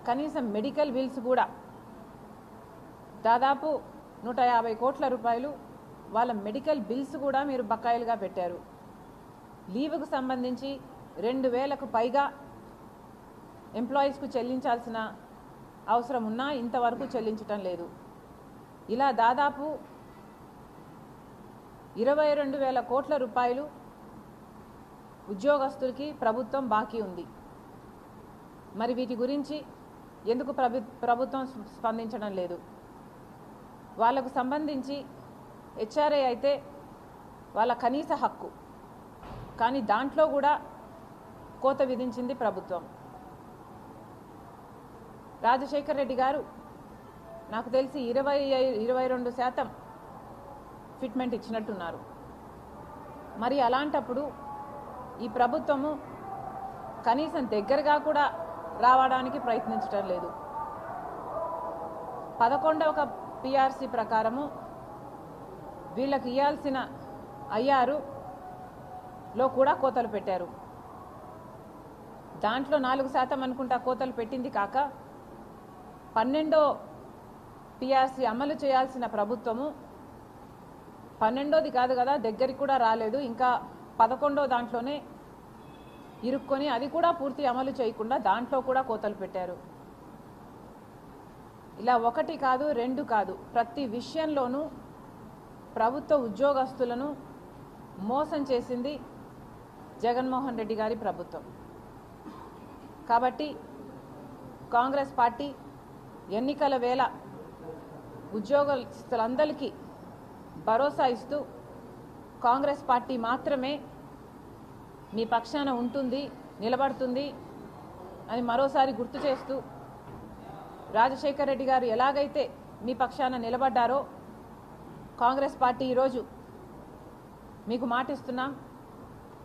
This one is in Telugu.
కనీసం మెడికల్ బిల్స్ కూడా దాదాపు 150 కోట్ల రూపాయలు వాళ్ళ మెడికల్ బిల్స్ కూడా మీరు బకాయిలుగా పెట్టారు. లీవుకు సంబంధించి 2000కు పైగా ఎంప్లాయీస్కు చెల్లించాల్సిన అవసరం ఉన్నా ఇంతవరకు చెల్లించటం లేదు. ఇలా దాదాపు 22,000 కోట్ల రూపాయలు ఉద్యోగస్తులకి ప్రభుత్వం బాకీ ఉంది. మరి వీటి గురించి ఎందుకు ప్రభుత్వం స్పందించడం లేదు? వాళ్ళకు సంబంధించి హెచ్ఆర్ఏ అయితే వాళ్ళ కనీస హక్కు, కానీ దాంట్లో కూడా కోత విధించింది ప్రభుత్వం. రాజశేఖర్ రెడ్డి గారు నాకు తెలిసి 22% ఫిట్మెంట్ ఇచ్చినట్టున్నారు. మరి అలాంటప్పుడు ఈ ప్రభుత్వము కనీసం దగ్గరగా కూడా రావడానికి ప్రయత్నించడం లేదు. 11వ పిఆర్సీ ప్రకారము వీళ్ళకి ఇవ్వాల్సిన ఐఆర్లో కూడా కోతలు పెట్టారు. దాంట్లో 4% అనుకుంటా కోతలు పెట్టింది కాక 12వ పిఆర్సీ అమలు చేయాల్సిన ప్రభుత్వము 12వది కాదు కదా, దగ్గరికి కూడా రాలేదు. ఇంకా 11వ దాంట్లోనే ఇరుక్కొని అది కూడా పూర్తి అమలు చేయకుండా దాంట్లో కూడా కోతలు పెట్టారు. ఇలా 1 కాదు 2 కాదు, ప్రతి విషయంలోనూ ప్రభుత్వ ఉద్యోగస్తులను మోసం చేసింది జగన్మోహన్ రెడ్డి గారి ప్రభుత్వం. కాబట్టి కాంగ్రెస్ పార్టీ ఎన్నికల వేళ ఉద్యోగస్తులందరికీ భరోసా ఇస్తూ కాంగ్రెస్ పార్టీ మాత్రమే మీ పక్షాన ఉంటుంది, నిలబడుతుంది అని మరోసారి గుర్తు చేస్తూ, రాజశేఖర్ రెడ్డి గారు ఎలాగైతే మీ పక్షాన నిలబడ్డారో కాంగ్రెస్ పార్టీ ఈరోజు మీకు మాటిస్తున్నాం,